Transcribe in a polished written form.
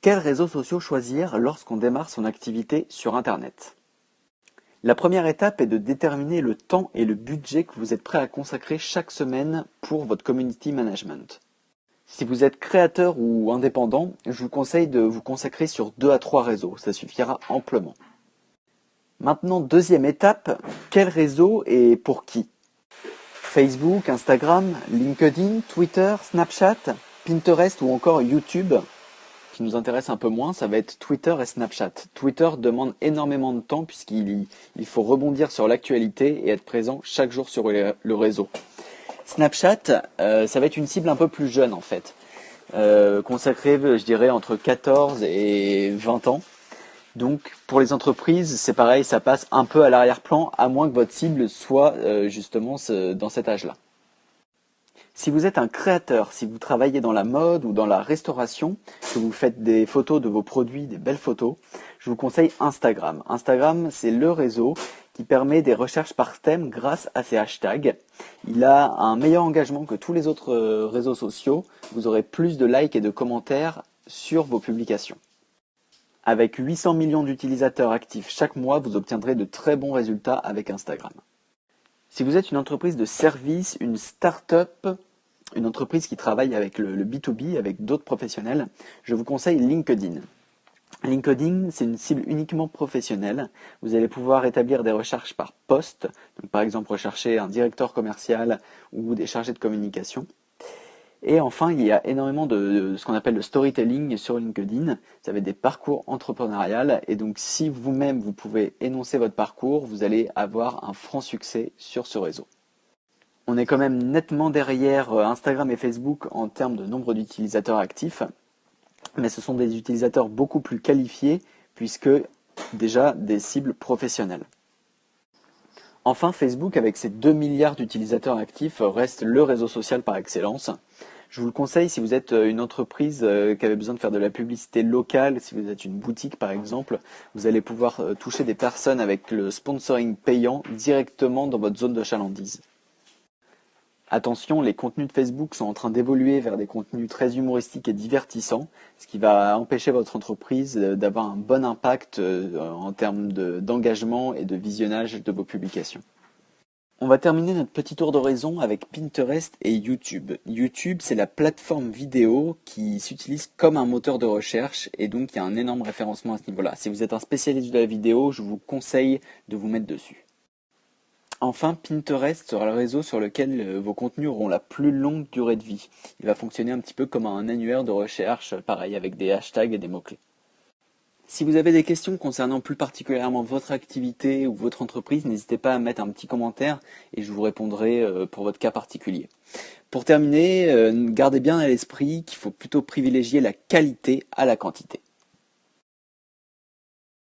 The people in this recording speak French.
Quels réseaux sociaux choisir lorsqu'on démarre son activité sur Internet? La première étape est de déterminer le temps et le budget que vous êtes prêt à consacrer chaque semaine pour votre community management. Si vous êtes créateur ou indépendant, je vous conseille de vous consacrer sur 2 à 3 réseaux, ça suffira amplement. Maintenant, deuxième étape, quel réseau et pour qui? Facebook, Instagram, LinkedIn, Twitter, Snapchat, Pinterest ou encore YouTube. Qui nous intéresse un peu moins, ça va être Twitter et Snapchat. Twitter demande énormément de temps puisqu'il faut rebondir sur l'actualité et être présent chaque jour sur le réseau. Snapchat, ça va être une cible un peu plus jeune en fait, consacrée, je dirais, entre 14 et 20 ans. Donc pour les entreprises, c'est pareil, ça passe un peu à l'arrière-plan, à moins que votre cible soit justement dans cet âge-là. Si vous êtes un créateur, si vous travaillez dans la mode ou dans la restauration, que vous faites des photos de vos produits, des belles photos, je vous conseille Instagram. Instagram, c'est le réseau qui permet des recherches par thème grâce à ses hashtags. Il a un meilleur engagement que tous les autres réseaux sociaux. Vous aurez plus de likes et de commentaires sur vos publications. Avec 800 millions d'utilisateurs actifs chaque mois, vous obtiendrez de très bons résultats avec Instagram. Si vous êtes une entreprise de service, une start-up, une entreprise qui travaille avec le B2B, avec d'autres professionnels, je vous conseille LinkedIn. LinkedIn, c'est une cible uniquement professionnelle. Vous allez pouvoir établir des recherches par poste, donc par exemple rechercher un directeur commercial ou des chargés de communication. Et enfin, il y a énormément de ce qu'on appelle le storytelling sur LinkedIn. Ça va être des parcours entrepreneuriales. Et donc, si vous-même, vous pouvez énoncer votre parcours, vous allez avoir un franc succès sur ce réseau. On est quand même nettement derrière Instagram et Facebook en termes de nombre d'utilisateurs actifs. Mais ce sont des utilisateurs beaucoup plus qualifiés puisque déjà des cibles professionnelles. Enfin, Facebook, avec ses 2 milliards d'utilisateurs actifs, reste le réseau social par excellence. Je vous le conseille si vous êtes une entreprise qui avait besoin de faire de la publicité locale, si vous êtes une boutique par exemple, vous allez pouvoir toucher des personnes avec le sponsoring payant directement dans votre zone de chalandise. Attention, les contenus de Facebook sont en train d'évoluer vers des contenus très humoristiques et divertissants, ce qui va empêcher votre entreprise d'avoir un bon impact en termes d'engagement et de visionnage de vos publications. On va terminer notre petit tour d'horizon avec Pinterest et YouTube. YouTube, c'est la plateforme vidéo qui s'utilise comme un moteur de recherche et donc il y a un énorme référencement à ce niveau-là. Si vous êtes un spécialiste de la vidéo, je vous conseille de vous mettre dessus. Enfin, Pinterest sera le réseau sur lequel vos contenus auront la plus longue durée de vie. Il va fonctionner un petit peu comme un annuaire de recherche, pareil, avec des hashtags et des mots-clés. Si vous avez des questions concernant plus particulièrement votre activité ou votre entreprise, n'hésitez pas à mettre un petit commentaire et je vous répondrai pour votre cas particulier. Pour terminer, gardez bien à l'esprit qu'il faut plutôt privilégier la qualité à la quantité.